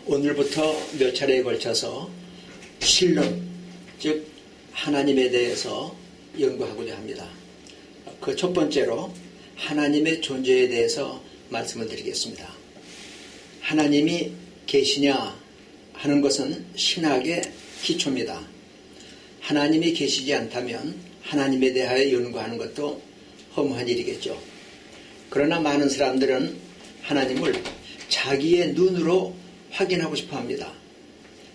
오늘부터 몇 차례에 걸쳐서 신론, 즉 하나님에 대해서 연구하고자 합니다. 그 첫 번째로 하나님의 존재에 대해서 말씀을 드리겠습니다. 하나님이 계시냐 하는 것은 신학의 기초입니다. 하나님이 계시지 않다면 하나님에 대하여 연구하는 것도 허무한 일이겠죠. 그러나 많은 사람들은 하나님을 자기의 눈으로 확인하고 싶어 합니다.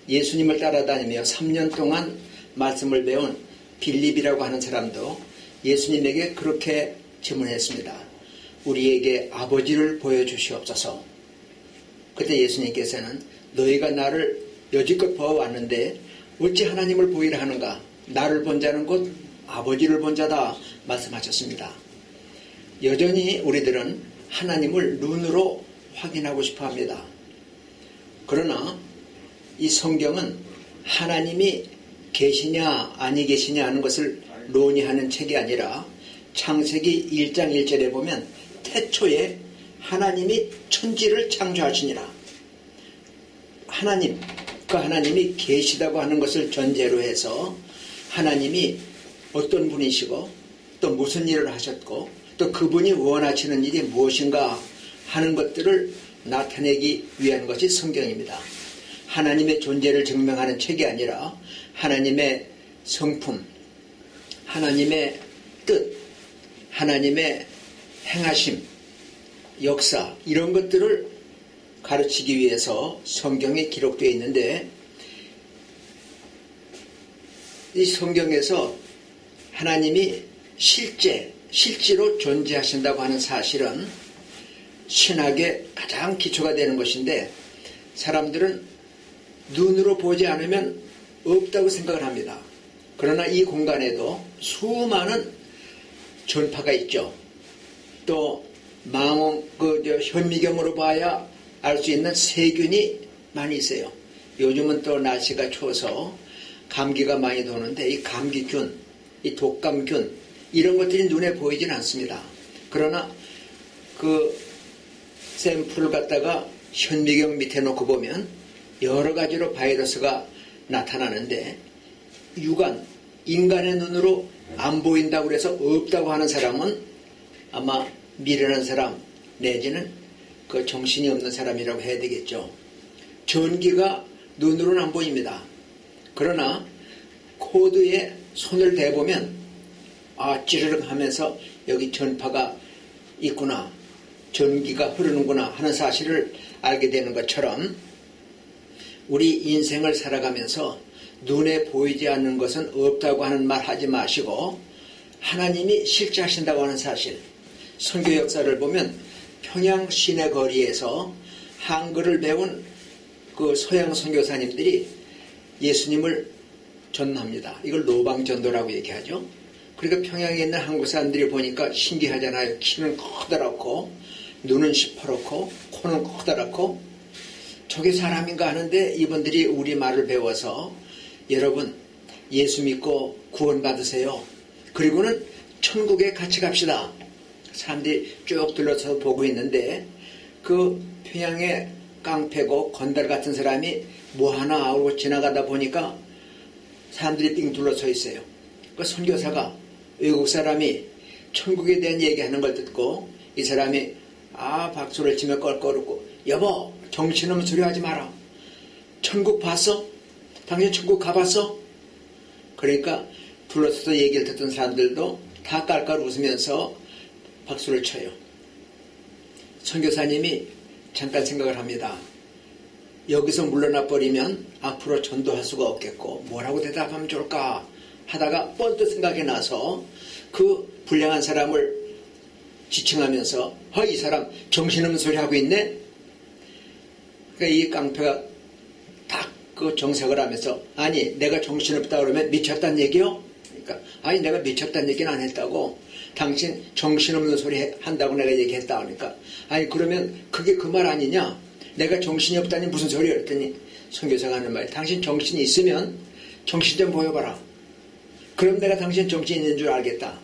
예수님을 따라다니며 3년 동안 말씀을 배운 빌립이라고 하는 사람도 예수님에게 그렇게 질문했습니다. 우리에게 아버지를 보여주시옵소서. 그때 예수님께서는 너희가 나를 여지껏 보아왔는데 어찌 하나님을 보이라 하는가? 나를 본 자는 곧 아버지를 본 자다 말씀하셨습니다. 여전히 우리들은 하나님을 눈으로 확인하고 싶어 합니다. 그러나 이 성경은 하나님이 계시냐 아니 계시냐 하는 것을 논의하는 책이 아니라 창세기 1장 1절에 보면 태초에 하나님이 천지를 창조하시니라. 하나님, 그 하나님이 계시다고 하는 것을 전제로 해서 하나님이 어떤 분이시고 또 무슨 일을 하셨고 또 그분이 원하시는 일이 무엇인가 하는 것들을 나타내기 위한 것이 성경입니다. 하나님의 존재를 증명하는 책이 아니라 하나님의 성품, 하나님의 뜻, 하나님의 행하심, 역사 이런 것들을 가르치기 위해서 성경에 기록되어 있는데 이 성경에서 하나님이 실제로 존재하신다고 하는 사실은 신학의 가장 기초가 되는 것인데 사람들은 눈으로 보지 않으면 없다고 생각을 합니다. 그러나 이 공간에도 수많은 전파가 있죠. 또 현미경으로 봐야 알 수 있는 세균이 많이 있어요. 요즘은 또 날씨가 추워서 감기가 많이 도는데 이 감기균, 이 독감균 이런 것들이 눈에 보이진 않습니다. 그러나 그 샘플을 갖다가 현미경 밑에 놓고 보면 여러 가지로 바이러스가 나타나는데 인간의 눈으로 안 보인다고 해서 없다고 하는 사람은 아마 미련한 사람 내지는 그 정신이 없는 사람이라고 해야 되겠죠. 전기가 눈으로는 안 보입니다. 그러나 코드에 손을 대보면 찌르륵 하면서 여기 전파가 있구나, 전기가 흐르는구나 하는 사실을 알게 되는 것처럼 우리 인생을 살아가면서 눈에 보이지 않는 것은 없다고 하는 말 하지 마시고 하나님이 실제하신다고 하는 사실, 선교 역사를 보면 평양 시내 거리에서 한글을 배운 그 서양 선교사님들이 예수님을 전합니다. 이걸 노방전도라고 얘기하죠. 그러니까 평양에 있는 한국 사람들이 보니까 신기하잖아요. 키는 커다랗고 눈은 시퍼렇고 코는 커다랗고 저게 사람인가 하는데 이분들이 우리 말을 배워서 여러분 예수 믿고 구원받으세요. 그리고는 천국에 같이 갑시다. 사람들이 쭉 둘러서 보고 있는데 그 평양의 깡패고 건달 같은 사람이 뭐 하나 하고 지나가다 보니까 사람들이 삥 둘러서 있어요. 그 선교사가 외국 사람이 천국에 대한 얘기하는 걸 듣고 이 사람이 박수를 치며 껄껄 웃고 여보 정신없는 소리 하지 마라. 천국 봤어? 당신 천국 가봤어? 그러니까 둘러서서 얘기를 듣던 사람들도 다 깔깔 웃으면서 박수를 쳐요. 선교사님이 잠깐 생각을 합니다. 여기서 물러나 버리면 앞으로 전도할 수가 없겠고 뭐라고 대답하면 좋을까 하다가 뻔히 생각이 나서 그 불량한 사람을 지칭하면서 이 사람 정신없는 소리 하고 있네. 그러니까 이 깡패가 딱 그 정색을 하면서 아니 내가 정신없다 그러면 미쳤다는 얘기요? 그러니까 아니 내가 미쳤다는 얘기는 안 했다고. 당신 정신없는 소리 한다고 내가 얘기했다 하니까 아니 그러면 그게 그 말 아니냐? 내가 정신이 없다니 무슨 소리야? 그랬더니 선교사가 하는 말이 당신 정신이 있으면 정신 좀 보여봐라. 그럼 내가 당신 정신이 있는 줄 알겠다.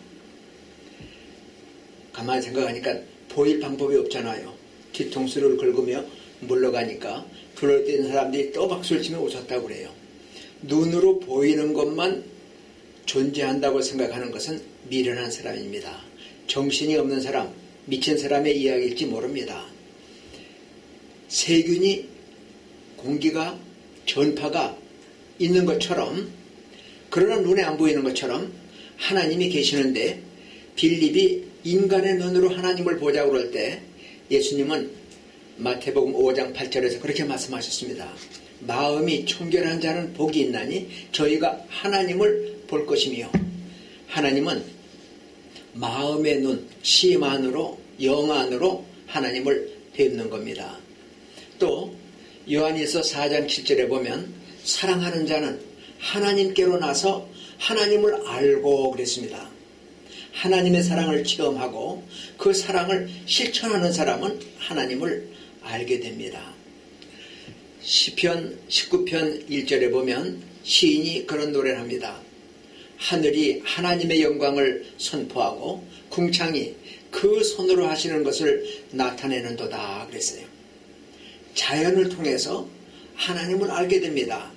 가만히 생각하니까 보일 방법이 없잖아요. 뒤통수를 긁으며 물러가니까 둘러있는 사람들이 또 박수를 치며 웃었다고 그래요. 눈으로 보이는 것만 존재한다고 생각하는 것은 미련한 사람입니다. 정신이 없는 사람, 미친 사람의 이야기일지 모릅니다. 세균이, 공기가, 전파가 있는 것처럼, 그러나 눈에 안 보이는 것처럼 하나님이 계시는데, 빌립이 인간의 눈으로 하나님을 보자고 그럴 때 예수님은 마태복음 5장 8절에서 그렇게 말씀하셨습니다. 마음이 청결한 자는 복이 있나니 저희가 하나님을 볼 것이며, 하나님은 마음의 눈, 심 안으로, 영 안으로 하나님을 뵙는 겁니다. 또 요한일서 4장 7절에 보면 사랑하는 자는 하나님께로 나서 하나님을 알고 그랬습니다. 하나님의 사랑을 체험하고 그 사랑을 실천하는 사람은 하나님을 알게 됩니다. 시편 19편 1절에 보면 시인이 그런 노래를 합니다. 하늘이 하나님의 영광을 선포하고 궁창이 그 손으로 하시는 것을 나타내는도다 그랬어요. 자연을 통해서 하나님을 알게 됩니다.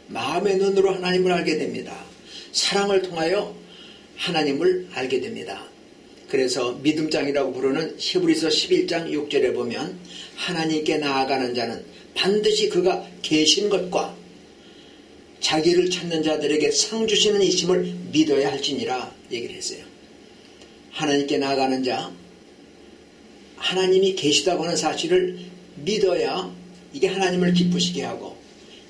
마음의 눈으로 하나님을 알게 됩니다. 사랑을 통하여 하나님을 알게 됩니다. 그래서 믿음장이라고 부르는 히브리서 11장 6절에 보면 하나님께 나아가는 자는 반드시 그가 계신 것과 자기를 찾는 자들에게 상 주시는 이심을 믿어야 할지니라 얘기를 했어요. 하나님께 나아가는 자, 하나님이 계시다고 하는 사실을 믿어야 이게 하나님을 기쁘시게 하고,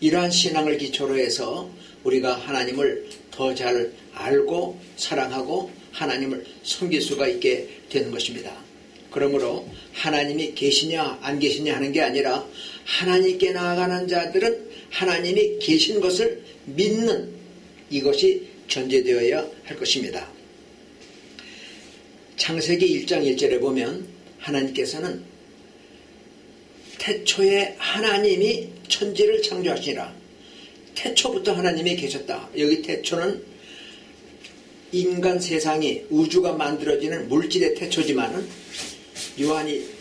이러한 신앙을 기초로 해서 우리가 하나님을 더 잘 알고 사랑하고 하나님을 섬길 수가 있게 되는 것입니다. 그러므로 하나님이 계시냐 안 계시냐 하는 게 아니라 하나님께 나아가는 자들은 하나님이 계신 것을 믿는 이것이 전제되어야 할 것입니다. 창세기 1장 1절에 보면 하나님께서는 태초에 하나님이 천지를 창조하시니라. 태초부터 하나님이 계셨다. 여기 태초는 인간 세상이, 우주가 만들어지는 물질의 태초지만은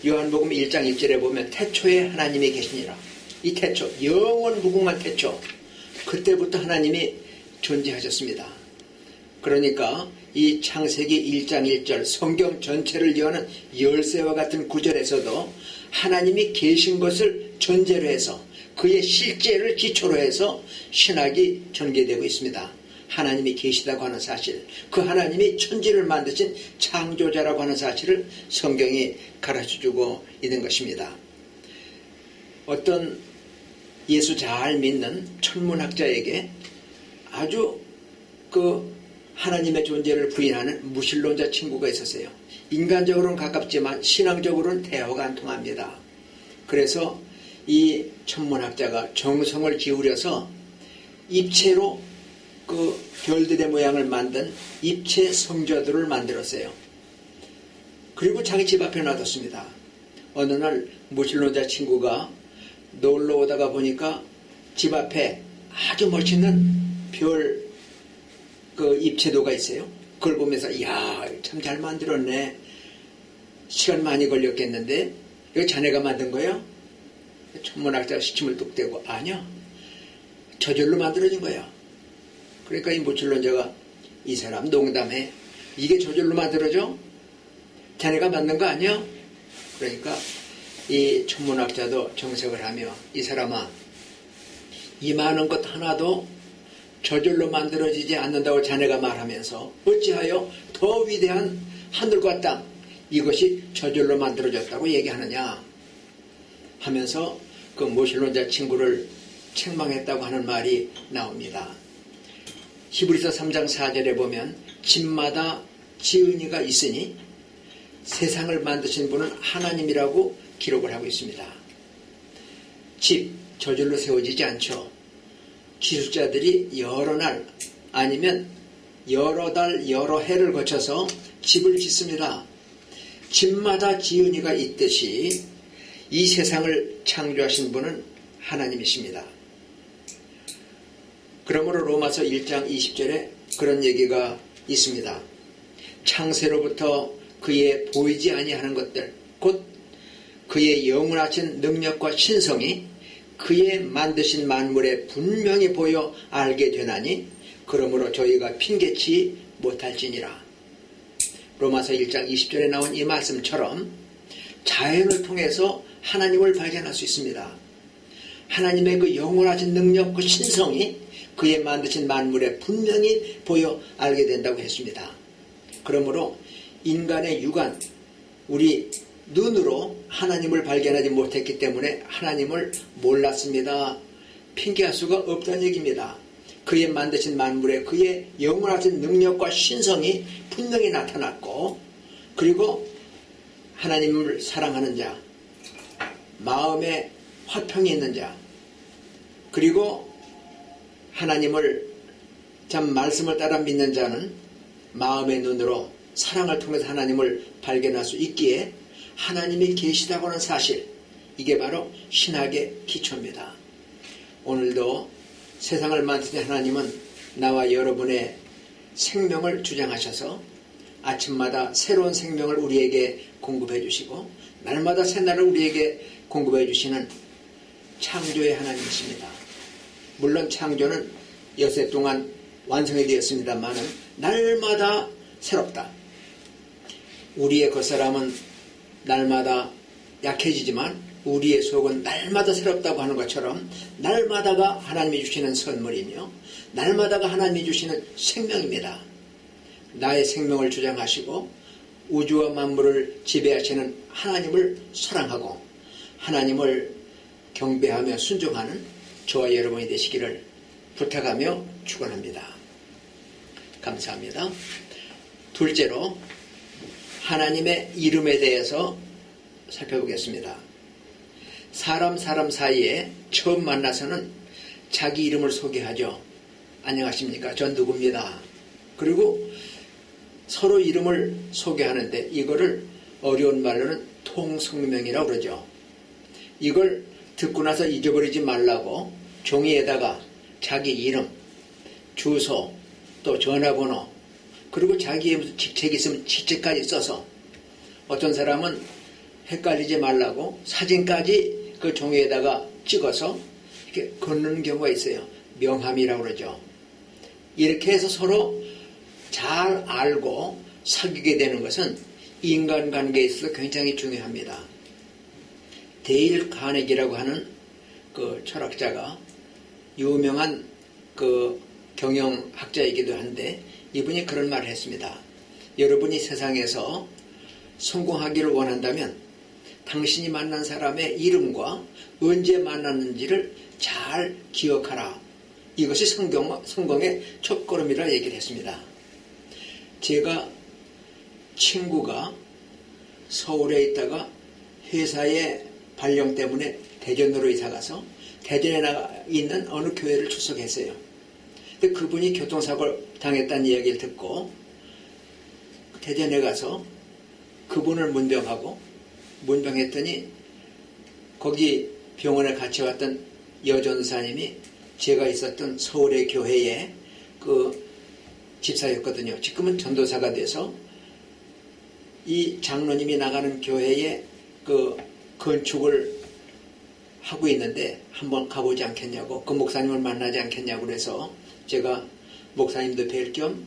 요한복음 1장 1절에 보면 태초에 하나님이 계시니라. 이 태초, 영원 무궁한 태초, 그때부터 하나님이 존재하셨습니다. 그러니까 이 창세기 1장 1절 성경 전체를 여는 열쇠와 같은 구절에서도 하나님이 계신 것을 전제로 해서 그의 실제를 기초로 해서 신학이 전개되고 있습니다. 하나님이 계시다고 하는 사실, 그 하나님이 천지를 만드신 창조자라고 하는 사실을 성경이 가르쳐주고 있는 것입니다. 어떤 예수 잘 믿는 천문학자에게 아주 하나님의 존재를 부인하는 무신론자 친구가 있었어요. 인간적으로는 가깝지만 신앙적으로는 대화가 안 통합니다. 그래서 이 천문학자가 정성을 기울여서 입체로 그 별들의 모양을 만든 입체 성자들을 만들었어요. 그리고 자기 집 앞에 놔뒀습니다. 어느 날 무신론자 친구가 놀러 오다가 보니까 집 앞에 아주 멋있는 별 입체도가 있어요. 그걸 보면서 이야, 참 잘 만들었네. 시간 많이 걸렸겠는데 이거 자네가 만든 거예요? 천문학자가 시침을 뚝 떼고 아니요, 저절로 만들어진 거야. 그러니까 이 무신론자가 이 사람 농담해. 이게 저절로 만들어져? 자네가 만든 거 아니야? 그러니까 이 천문학자도 정색을 하며 이 사람아, 이 많은 것 하나도 저절로 만들어지지 않는다고 자네가 말하면서 어찌하여 더 위대한 하늘과 땅, 이것이 저절로 만들어졌다고 얘기하느냐 하면서 그 무신론자 친구를 책망했다고 하는 말이 나옵니다. 히브리서 3장 4절에 보면 집마다 지은이가 있으니 세상을 만드신 분은 하나님이라고 기록을 하고 있습니다. 집 저절로 세워지지 않죠. 기술자들이 여러 날 아니면 여러 달 여러 해를 거쳐서 집을 짓습니다. 집마다 지은이가 있듯이 이 세상을 창조하신 분은 하나님이십니다. 그러므로 로마서 1장 20절에 그런 얘기가 있습니다. 창세로부터 그의 보이지 아니하는 것들, 곧 그의 영원하신 능력과 신성이 그의 만드신 만물에 분명히 보여 알게 되나니 그러므로 저희가 핑계치 못할지니라. 로마서 1장 20절에 나온 이 말씀처럼 자연을 통해서 하나님을 발견할 수 있습니다. 하나님의 그 영원하신 능력, 그 신성이 그의 만드신 만물에 분명히 보여 알게 된다고 했습니다. 그러므로 인간의 육안, 우리 눈으로 하나님을 발견하지 못했기 때문에 하나님을 몰랐습니다. 핑계할 수가 없다는 얘기입니다. 그의 만드신 만물에 그의 영원하신 능력과 신성이 분명히 나타났고, 그리고 하나님을 사랑하는 자, 마음에 화평이 있는 자, 그리고 하나님을 참 말씀을 따라 믿는 자는 마음의 눈으로 사랑을 통해서 하나님을 발견할 수 있기에 하나님이 계시다고 하는 사실, 이게 바로 신학의 기초입니다. 오늘도 세상을 만드신 하나님은 나와 여러분의 생명을 주장하셔서 아침마다 새로운 생명을 우리에게 공급해 주시고 날마다 새날을 우리에게 공급해 주시는 창조의 하나님이십니다. 물론 창조는 여세 동안 완성이 되었습니다만은 날마다 새롭다. 우리의 겉사람은 날마다 약해지지만 우리의 속은 날마다 새롭다고 하는 것처럼 날마다가 하나님이 주시는 선물이며 날마다가 하나님이 주시는 생명입니다. 나의 생명을 주장하시고 우주와 만물을 지배하시는 하나님을 사랑하고 하나님을 경배하며 순종하는 저와 여러분이 되시기를 부탁하며 축원합니다. 감사합니다. 둘째로 하나님의 이름에 대해서 살펴보겠습니다. 사람 사이에 처음 만나서는 자기 이름을 소개하죠. 안녕하십니까? 전 누구입니다. 그리고 서로 이름을 소개하는데 이거를 어려운 말로는 통성명이라고 그러죠. 이걸 듣고 나서 잊어버리지 말라고 종이에다가 자기 이름, 주소, 또 전화번호, 그리고 자기의 무슨 직책이 있으면 직책까지 써서 어떤 사람은 헷갈리지 말라고 사진까지 그 종이에다가 찍어서 이렇게 걷는 경우가 있어요. 명함이라고 그러죠. 이렇게 해서 서로 잘 알고 사귀게 되는 것은 인간관계에 있어서 굉장히 중요합니다. 데일 카네기라고 하는 그 철학자가 유명한 그 경영학자이기도 한데 이분이 그런 말을 했습니다. 여러분이 세상에서 성공하기를 원한다면 당신이 만난 사람의 이름과 언제 만났는지를 잘 기억하라. 이것이 성공의 첫걸음이라 얘기를 했습니다. 제가 친구가 서울에 있다가 회사의 발령 때문에 대전으로 이사가서 대전에 있는 어느 교회를 출석했어요. 근데 그분이 교통사고를 당했다는 이야기를 듣고 대전에 가서 그분을 문병했더니 거기 병원에 같이 왔던 여전사님이 제가 있었던 서울의 교회에 그 집사였거든요. 지금은 전도사가 돼서 이 장로님이 나가는 교회에 그 건축을 하고 있는데 한번 가보지 않겠냐고, 그 목사님을 만나지 않겠냐고 그래서 제가 목사님도 뵐 겸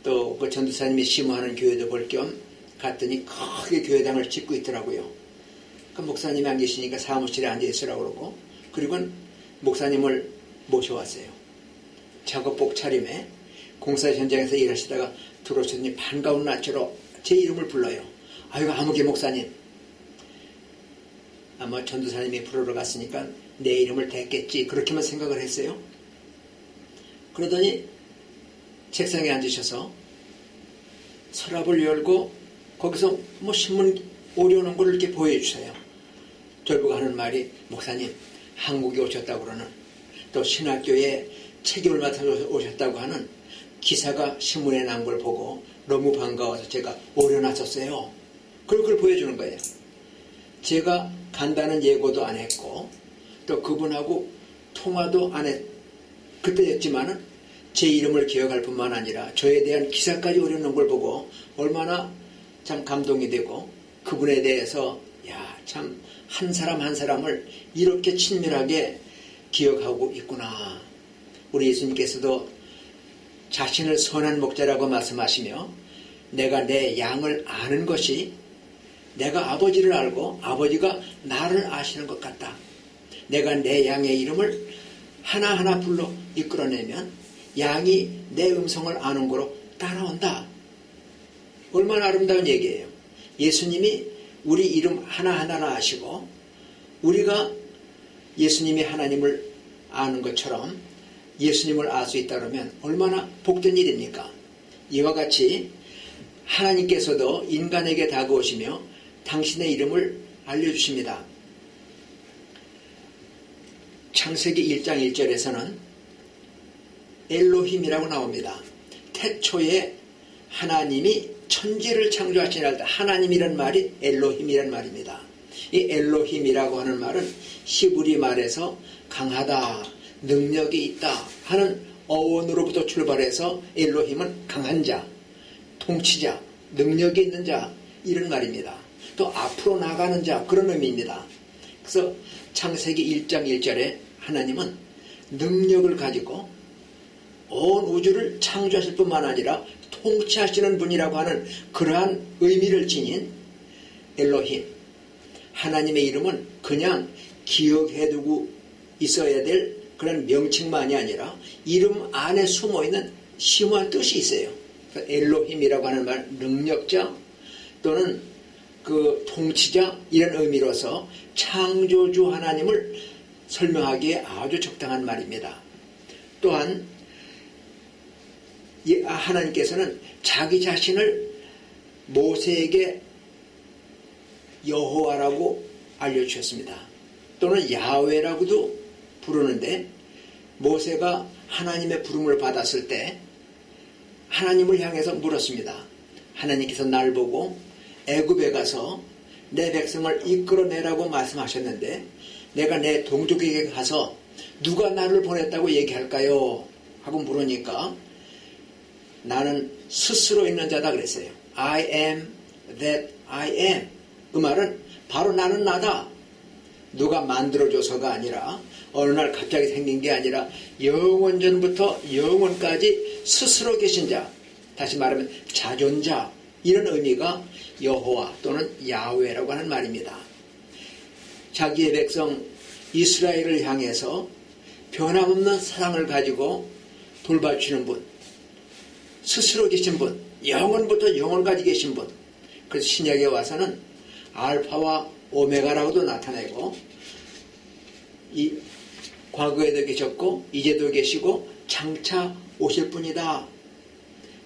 또 그 전도사님이 심호하는 교회도 볼 겸 갔더니 크게 교회당을 짓고 있더라고요. 그 목사님이 안 계시니까 사무실에 앉아있으라고 그러고, 그리고 목사님을 모셔왔어요. 작업복 차림에 공사 현장에서 일하시다가 들어오셨더니 반가운 낯으로 제 이름을 불러요. 아이고, 아무개 목사님. 아마 전도사님이 부르러 갔으니까 내 이름을 댔겠지, 그렇게만 생각을 했어요. 그러더니 책상에 앉으셔서 서랍을 열고 거기서 뭐 신문 오려놓은 걸 이렇게 보여주세요. 저보고 하는 말이, 목사님 한국에 오셨다고 그러는, 또 신학교에 책임을 맡아 오셨다고 하는 기사가 신문에 난 걸 보고 너무 반가워서 제가 오려놨었어요. 그걸 보여주는 거예요. 제가 간다는 예고도 안 했고 또 그분하고 통화도 안 했, 그때였지만은 제 이름을 기억할 뿐만 아니라 저에 대한 기사까지 오려놓은 걸 보고 얼마나 참 감동이 되고 그분에 대해서 야, 참 한 사람 한 사람을 이렇게 친밀하게 기억하고 있구나. 우리 예수님께서도 자신을 선한 목자라고 말씀하시며 내가 내 양을 아는 것이 내가 아버지를 알고 아버지가 나를 아시는 것 같다. 내가 내 양의 이름을 하나하나 불러 이끌어내면 양이 내 음성을 아는 거로 따라온다. 얼마나 아름다운 얘기예요. 예수님이 우리 이름 하나하나를 아시고 우리가 예수님이 하나님을 아는 것처럼 예수님을 알 수 있다 그러면 얼마나 복된 일입니까? 이와 같이 하나님께서도 인간에게 다가오시며 당신의 이름을 알려주십니다. 창세기 1장 1절에서는 엘로힘이라고 나옵니다. 태초에 하나님이 천지를 창조하시는 날 하나님이란 말이 엘로힘이란 말입니다. 이 엘로힘이라고 하는 말은 히브리 말에서 강하다, 능력이 있다 하는 어원으로부터 출발해서 엘로힘은 강한 자, 통치자, 능력이 있는 자 이런 말입니다. 또 앞으로 나가는 자 그런 의미입니다. 그래서 창세기 1장 1절에 하나님은 능력을 가지고 온 우주를 창조하실 뿐만 아니라 통치하시는 분이라고 하는 그러한 의미를 지닌 엘로힘, 하나님의 이름은 그냥 기억해두고 있어야 될 그런 명칭만이 아니라 이름 안에 숨어있는 심오한 뜻이 있어요. 엘로힘이라고 하는 말, 능력자 또는 그 통치자 이런 의미로서 창조주 하나님을 설명하기에 아주 적당한 말입니다. 또한 하나님께서는 자기 자신을 모세에게 여호와라고 알려주셨습니다. 또는 야훼라고도 부르는데 모세가 하나님의 부름을 받았을 때 하나님을 향해서 물었습니다. 하나님께서 날 보고 애굽에 가서 내 백성을 이끌어내라고 말씀하셨는데 내가 내 동족에게 가서 누가 나를 보냈다고 얘기할까요? 하고 물으니까 나는 스스로 있는 자다 그랬어요. I am that I am. 그 말은 바로 나는 나다. 누가 만들어줘서가 아니라 어느 날 갑자기 생긴 게 아니라 영원 전부터 영원까지 스스로 계신 자, 다시 말하면 자존자 이런 의미가 여호와 또는 야훼라고 하는 말입니다. 자기의 백성 이스라엘을 향해서 변함없는 사랑을 가지고 돌봐주시는 분, 스스로 계신 분, 영원부터 영원까지 계신 분. 그래서 신약에 와서는 알파와 오메가라고도 나타내고 이 과거에도 계셨고 이제도 계시고 장차 오실 분이다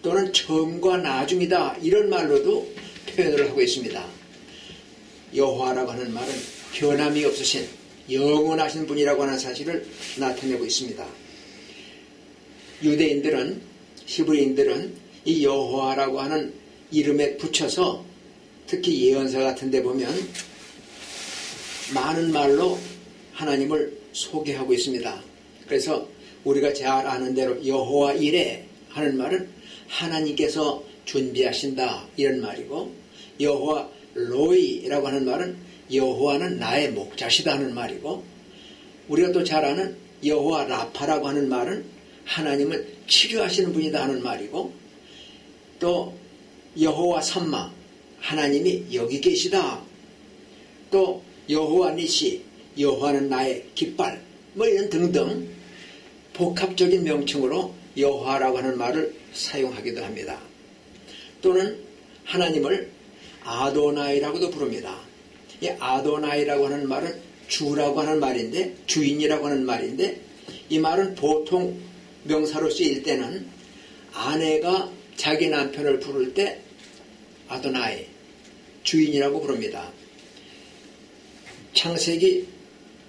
또는 처음과 나중이다 이런 말로도 표현을 하고 있습니다. 여호와라고 하는 말은 변함이 없으신 영원하신 분이라고 하는 사실을 나타내고 있습니다. 유대인들은 히브리인들은 이 여호와라고 하는 이름에 붙여서 특히 예언서 같은 데 보면 많은 말로 하나님을 소개하고 있습니다. 그래서 우리가 잘 아는 대로 여호와 이레 하는 말은 하나님께서 준비하신다 이런 말이고 여호와 로이라고 하는 말은 여호와는 나의 목자시다 하는 말이고 우리가 또 잘 아는 여호와 라파라고 하는 말은 하나님은 치료하시는 분이다 하는 말이고 또 여호와 삼마 하나님이 여기 계시다 또 여호와 니시 여호와는 나의 깃발 뭐 이런 등등 복합적인 명칭으로 여호와라고 하는 말을 사용하기도 합니다. 또는 하나님을 아도나이라고도 부릅니다. 이 아도나이라고 하는 말은 주라고 하는 말인데 주인이라고 하는 말인데 이 말은 보통 명사로 쓰일 때는 아내가 자기 남편을 부를 때 아도나이 주인이라고 부릅니다. 창세기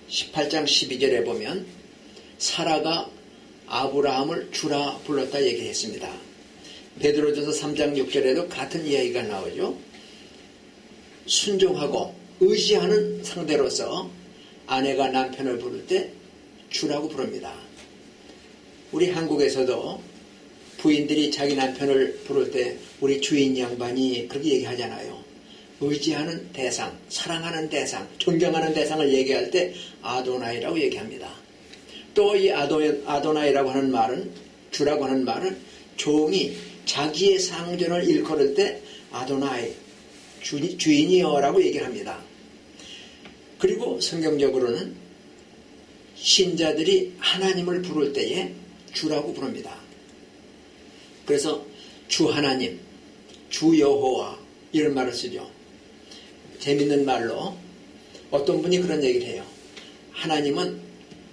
18장 12절에 보면 사라가 아브라함을 주라 불렀다 얘기했습니다. 베드로전서 3장 6절에도 같은 이야기가 나오죠. 순종하고 의지하는 상대로서 아내가 남편을 부를 때 주라고 부릅니다. 우리 한국에서도 부인들이 자기 남편을 부를 때 우리 주인 양반이 그렇게 얘기하잖아요. 의지하는 대상, 사랑하는 대상, 존경하는 대상을 얘기할 때 아도나이라고 얘기합니다. 또 이 아도나이라고 하는 말은, 주라고 하는 말은 종이 자기의 상전을 일컬을 때 아도나이, 주인이여라고 얘기를 합니다. 그리고 성경적으로는 신자들이 하나님을 부를 때에 주라고 부릅니다. 그래서 주 하나님, 주 여호와 이런 말을 쓰죠. 재밌는 말로 어떤 분이 그런 얘기를 해요. 하나님은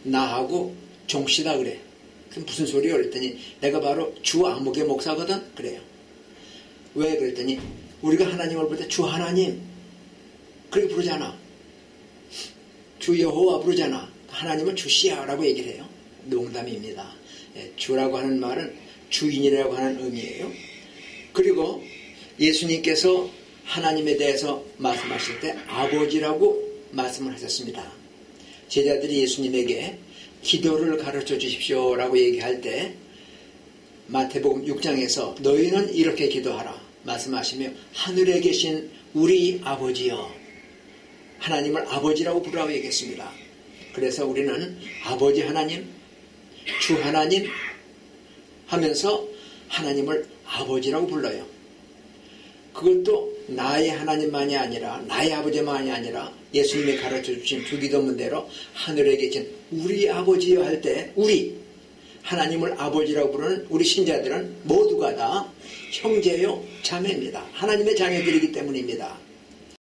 나하고 종씨다 그래. 그럼 무슨 소리야? 그랬더니 내가 바로 주 아무개 목사거든? 그래요. 왜? 그랬더니 우리가 하나님을 부를 때 주 하나님 그렇게 부르잖아. 주 여호와 부르잖아. 하나님은 주시야라고 얘기를 해요. 농담입니다. 주라고 하는 말은 주인이라고 하는 의미예요. 그리고 예수님께서 하나님에 대해서 말씀하실 때 아버지라고 말씀을 하셨습니다. 제자들이 예수님에게 기도를 가르쳐 주십시오라고 얘기할 때 마태복음 6장에서 너희는 이렇게 기도하라 말씀하시며 하늘에 계신 우리 아버지여, 하나님을 아버지라고 부르라고 얘기했습니다. 그래서 우리는 아버지 하나님, 주 하나님 하면서 하나님을 아버지라고 불러요. 그것도 나의 하나님만이 아니라, 나의 아버지만이 아니라 예수님이 가르쳐 주신 주 기도문대로 하늘에 계신 우리 아버지여 할 때 우리 하나님을 아버지라고 부르는 우리 신자들은 모두가 다 형제요 자매입니다. 하나님의 자녀들이기 때문입니다.